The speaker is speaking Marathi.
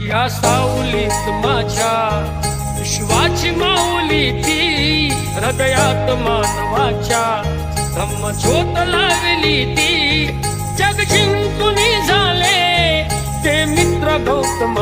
या सावलीत माझ्या विश्वाची माऊली ती, हृदयात मानवाच्या धम्मज्योत लावली ती. जग जिंकून झाले ते मित्र गौतम